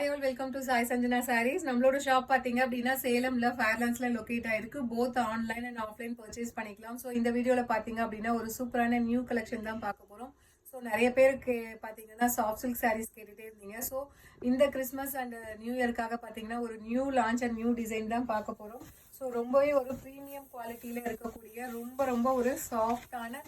Hi all welcome to Sai Sanjana sarees. நம்மளோட shop பார்த்தீங்க அப்படின்னா சேலம்ல ஃபேர்லாண்ட்ஸ்ல லொக்கேட் ஆயிருக்கு. Both online and offline purchase பண்ணிக்கலாம். ஸோ இந்த வீடியோவில் பார்த்தீங்க அப்படின்னா ஒரு சூப்பரான நியூ கலெக்ஷன் தான் பார்க்க போகிறோம். ஸோ நிறைய பேருக்கு பார்த்தீங்கன்னா சாஃப்ட் சில்க் சாரீஸ் கேட்டுகிட்டே இருந்தீங்க. ஸோ இந்த கிறிஸ்மஸ் அண்ட் நியூ இயர்க்காக பார்த்தீங்கன்னா ஒரு new launch and new design தான் பார்க்க போகிறோம். ஸோ ரொம்பவே ஒரு ப்ரீமியம் குவாலிட்டியில் இருக்கக்கூடிய ரொம்ப ஒரு சாஃப்டான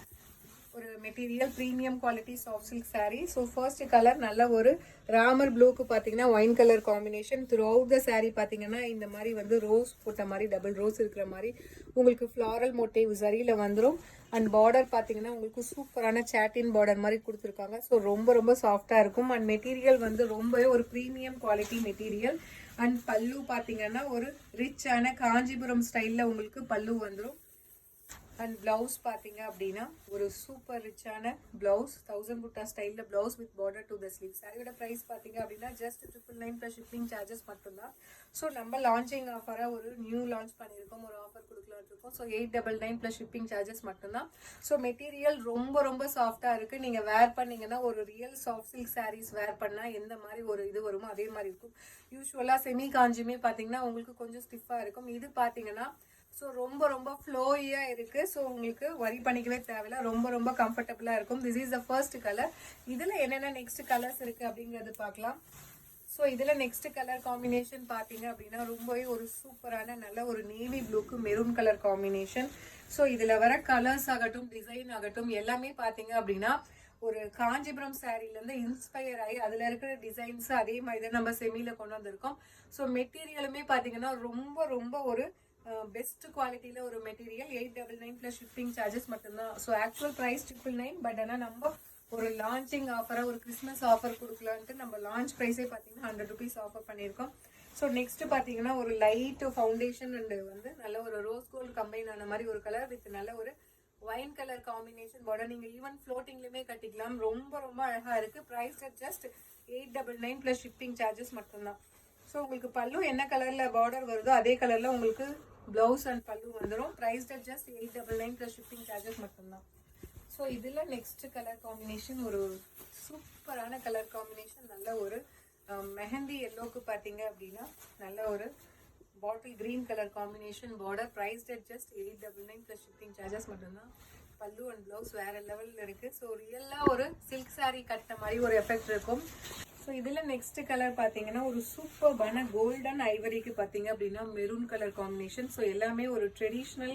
ஒரு material premium quality soft silk sari. So first colour நல்ல ஒரு ராமர் ப்ளூக்கு பார்த்தீங்கன்னா wine colour combination. Through out the sari பார்த்தீங்கன்னா இந்த மாதிரி வந்து ரோஸ் போட்ட மாதிரி டபுள் ரோஸ் இருக்கிற மாதிரி உங்களுக்கு ஃப்ளாரல் மோட்டிவ் சரியில் வந்துடும். அண்ட் பார்டர் பார்த்தீங்கன்னா உங்களுக்கு சூப்பரான சாட்டின் பார்டர் மாதிரி கொடுத்துருக்காங்க. ஸோ ரொம்ப சாஃப்டாக இருக்கும். அண்ட் மெட்டீரியல் வந்து ரொம்பவே ஒரு ப்ரீமியம் குவாலிட்டி மெட்டீரியல். அண்ட் பல்லு பார்த்தீங்கன்னா ஒரு ரிச்சான காஞ்சிபுரம் ஸ்டைலில் உங்களுக்கு பல்லு வந்துடும். அண்ட் பிளவுஸ் பார்த்தீங்க அப்படின்னா ஒரு சூப்பர் ரிச்சான பிளவுஸ் 1000 புட்டா ஸ்டைலில் blouse with border to the sleeve. சாரியோட ப்ரைஸ் பார்த்தீங்க அப்படின்னா ஜஸ்ட் 999 ப்ளஸ் ஷிப்பிங் சார்ஜஸ் மட்டும்தான். ஸோ நம்ம லான்ச்சிங் ஆஃபராக ஒரு நியூ லான்ச் பண்ணியிருக்கோம், ஒரு ஆஃபர் கொடுக்கலான்னு இருக்கோம். ஸோ 899 ப்ளஸ் ஷிப்பிங் சார்ஜஸ் மட்டும்தான். ஸோ மெட்டீரியல் ரொம்ப சாஃப்டாக இருக்குது. நீங்கள் வேர் பண்ணிங்கன்னா ஒரு ரியல் சாஃப்ட் சில்க் சாரீஸ் வேர் பண்ணால் எந்த மாதிரி ஒரு இது வருமோ அதே மாதிரி இருக்கும். யூஸ்வலாக செமி காஞ்சுமே பார்த்தீங்கன்னா உங்களுக்கு கொஞ்சம் ஸ்டிஃபாக இருக்கும். இது பார்த்தீங்கன்னா ஸோ ரொம்ப ஃப்ளோயியாக இருக்குது. ஸோ உங்களுக்கு வரி பண்ணிக்கவே தேவையில்ல. ரொம்ப கம்ஃபர்டபுளாக இருக்கும். This is the first colour. இதில் என்னென்ன நெக்ஸ்ட் கலர்ஸ் இருக்குது அப்படிங்கிறது பார்க்கலாம். ஸோ இதில் நெக்ஸ்ட் கலர் காம்பினேஷன் பார்த்தீங்க அப்படின்னா ரொம்பவே ஒரு சூப்பரான நல்ல ஒரு நேவி ப்ளூக்கு மெரூன் கலர் காம்பினேஷன். ஸோ இதில் வர கலர்ஸ் ஆகட்டும் டிசைன் ஆகட்டும் எல்லாமே பார்த்தீங்க அப்படின்னா ஒரு காஞ்சிபுரம் சாரீலேருந்து இன்ஸ்பயர் ஆகி அதில் இருக்கிற டிசைன்ஸ் அதே மாதிரி தான் நம்ம செமியில் கொண்டு வந்திருக்கோம். ஸோ மெட்டீரியலுமே பார்த்தீங்கன்னா ரொம்ப ஒரு பெஸ்ட் குவாலிட்டியில் ஒரு மெட்டீரியல். 899 ப்ளஸ் ஷிப்பிங் சார்ஜஸ் மட்டும்தான். So actual price 999. பட் ஆனால் நம்ம ஒரு லான்ச்சிங் ஆஃபராக ஒரு கிறிஸ்மஸ் ஆஃபர் கொடுக்கலான்ட்டு நம்ம லான்ச் ப்ரைஸே பார்த்தீங்கன்னா 100 rupees ஆஃபர் பண்ணியிருக்கோம். ஸோ நெக்ஸ்ட் பார்த்தீங்கன்னா ஒரு லைட் ஃபவுண்டேஷன் அண்டு வந்து நல்ல ஒரு ரோஸ் கோல்டு கம்பைன் ஆன மாதிரி ஒரு கலர் வித் நல்ல ஒரு ஒயின் கலர் காம்பினேஷன் பார்டர். நீங்கள் ஈவன் ஃப்ளோட்டிங்லையுமே கட்டிக்கலாம். ரொம்ப அழகாக இருக்குது. Price just 899 plus shipping charges மட்டும்தான். ஸோ உங்களுக்கு பல்லு என்ன கலரில் பார்டர் வருதோ அதே கலரில் உங்களுக்கு பிளவுஸ் அண்ட் பல்லு வந்துடும். Price just 899 plus shipping charges மட்டும்தான். ஸோ இதில் நெக்ஸ்ட் கலர் காம்பினேஷன் ஒரு சூப்பரான கலர் காம்பினேஷன். நல்ல ஒரு மெஹந்தி எல்லோக்கு பார்த்தீங்க அப்படின்னா நல்ல ஒரு bottle green colour combination border. Price just 899 plus shipping charges மட்டும்தான். பல்லு அண்ட் பிளவுஸ் வேற லெவலில் இருக்குது. ஸோ ரியலாக ஒரு சில்க் சாரீ கட்டின மாதிரி ஒரு எஃபெக்ட் இருக்கும். ஸோ இதில் நெக்ஸ்ட் கலர் பார்த்தீங்கன்னா ஒரு சூப்பர்பான கோல்டன் ஐவரிக்கு பார்த்தீங்க அப்படின்னா மெரூன் கலர் காம்பினேஷன். ஸோ எல்லாமே ஒரு ட்ரெடிஷ்னல்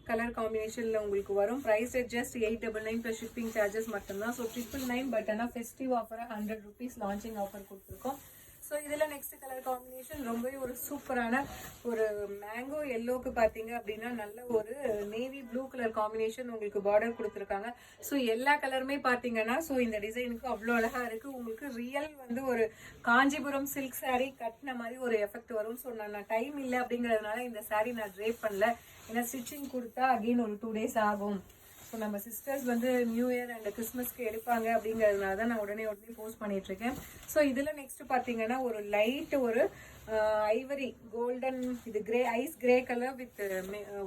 கலர் காம்பினேஷனில் உங்களுக்கு வரும். Price just 899 plus shipping charges மட்டும்தான். ஸோ 999. பட் ஆனால் ஃபெஸ்டிவ் ஆஃபராக 100 rupees லான்ச்சிங் ஆஃபர் கொடுத்துருக்கோம். ஸோ இதில் நெக்ஸ்ட் கலர் காம்பினேஷன் ரொம்பவே ஒரு சூப்பரான ஒரு மேங்கோ எல்லோக்கு பார்த்தீங்க அப்படின்னா நல்ல ஒரு நேவி ப்ளூ கலர் காம்பினேஷன் உங்களுக்கு பார்டர் கொடுத்துருக்காங்க. ஸோ எல்லா கலருமே பார்த்தீங்கன்னா ஸோ இந்த டிசைனுக்கு அவ்வளோ அழகாக இருக்குது. உங்களுக்கு ரியல் வந்து ஒரு காஞ்சிபுரம் சில்க் சாரீ கட்டின மாதிரி ஒரு எஃபெக்ட் வரும். ஸோ நான் டைம் இல்லை அப்படிங்கிறதுனால இந்த சாரீ நான் ட்ரேப் பண்ணல. ஏன்னா ஸ்டிச்சிங் கொடுத்தா அகெயின் ஒரு 2 days ஆகும். ஸோ நம்ம சிஸ்டர்ஸ் வந்து நியூ இயர் அண்ட் கிறிஸ்மஸ்க்கு எடுப்பாங்க அப்படிங்கிறதுனால தான் நான் உடனே போஸ்ட் பண்ணிகிட்ருக்கேன். ஸோ இதில் நெக்ஸ்ட் பார்த்தீங்கன்னா ஒரு லைட் ஒரு ஐவரி கோல்டன் இது grey ice grey colour with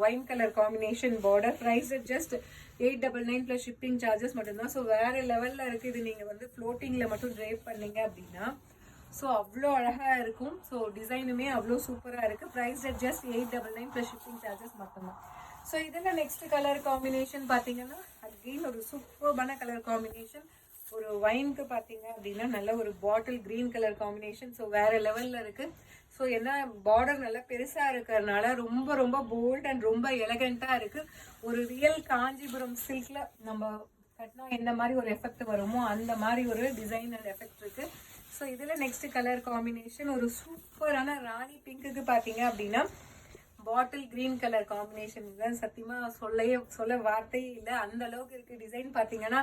wine colour combination border. Price just 899 plus shipping charges மட்டும்தான். ஸோ வேறு லெவலில் இருக்குது. இது நீங்கள் வந்து ஃப்ளோட்டிங்கில் மட்டும் ட்ரேப் பண்ணீங்க அப்படின்னா ஸோ அவ்வளோ அழகாக இருக்கும். ஸோ டிசைனுமே அவ்வளோ சூப்பராக இருக்குது. Price just 899 plus shipping charges மட்டும்தான். ஸோ இதில் நெக்ஸ்ட் கலர் காம்பினேஷன் பார்த்தீங்கன்னா அகெயின் ஒரு சூப்பர்பான கலர் காம்பினேஷன். ஒரு ஒயின்க்கு பார்த்தீங்க அப்படின்னா நல்ல ஒரு bottle green colour combination. So வேறு லெவலில் இருக்குது. ஸோ என்ன பார்டர் நல்லா பெருசாக இருக்கிறதுனால ரொம்ப போல்ட் அண்ட் ரொம்ப எலகண்ட்டாக இருக்குது. ஒரு ரியல் காஞ்சிபுரம் சில்கில் நம்ம கட்டினா எந்த மாதிரி ஒரு எஃபெக்ட் வருமோ அந்த மாதிரி ஒரு டிசைன் அண்ட் எஃபெக்ட் இருக்குது. ஸோ இதில் நெக்ஸ்ட் கலர் காம்பினேஷன் ஒரு சூப்பரான ராணி பிங்க்குக்கு பார்த்தீங்க அப்படின்னா பாட்டில் கிரீன் கலர் காம்பினேஷன். தான் சத்தியமாக சொல்ல வார்த்தையே இல்லை. அந்த அளவுக்கு இருக்குது. டிசைன் பார்த்தீங்கன்னா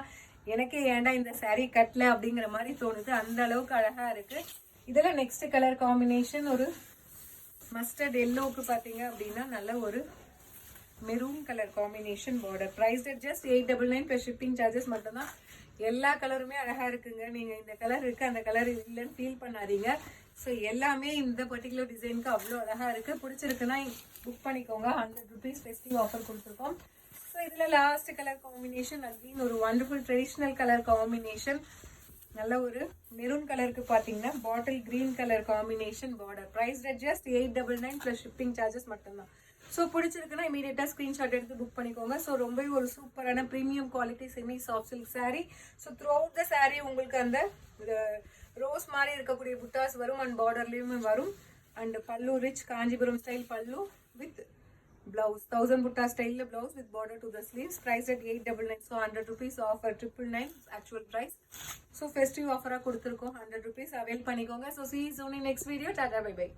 எனக்கே ஏன்டா இந்த சாரீ கட்டல அப்படிங்கிற மாதிரி தோணுது. அந்த அளவுக்கு அழகாக இருக்குது. இதில் நெக்ஸ்ட் கலர் காம்பினேஷன் ஒரு மஸ்டர்ட் எல்லோவுக்கு பார்த்தீங்க அப்படின்னா நல்ல ஒரு maroon colour combination border. Price just 899 plus shipping charges மட்டும்தான். எல்லா கலருமே அழகாக இருக்குங்க. நீங்கள் இந்த கலர் இருக்குது அந்த கலர் இல்லைன்னு ஃபீல் பண்ணாதீங்க. ஸோ எல்லாமே இந்த பர்டிகுலர் டிசைனுக்கு அவ்வளோ அழகாக இருக்குது. பிடிச்சிருக்குன்னா புக் பண்ணிக்கோங்க. 100 rupees ஃபெஸ்டிவ் ஆஃபர் கொடுத்துருக்கோம். ஸோ இதில் லாஸ்ட் கலர் காம்பினேஷன் அகெயின் ஒரு வண்டர்ஃபுல் ட்ரெடிஷ்னல் கலர் காம்பினேஷன். நல்ல ஒரு மெரூன் கலருக்கு பார்த்தீங்கன்னா bottle green colour combination border. Price just 899 plus shipping charges மட்டும்தான். ஸோ பிடிச்சிருக்குன்னா இமீடியட்டாக ஸ்க்ரீன்ஷாட் எடுத்து புக் பண்ணிக்கோங்க. ஸோ ரொம்பவே ஒரு சூப்பரான premium quality semi soft silk saree. So through out the saree உங்களுக்கு அந்த ரோஸ் மாதிரி இருக்கக்கூடிய புட்டாஸ் வரும் அண்ட் பார்டர்லேயுமே வரும். அண்ட் பல்லு ரிச் காஞ்சிபுரம் ஸ்டைல் பல்லு with blouse 1000 butta style blouse with border to the sleeves. Price at 899. So 100 rupees offer 999 actual price. So festive offer கொடுத்திருக்கோம் 100 rupees avail பண்ணிக்கோங்க. So see you soon in next video. Tata bye bye.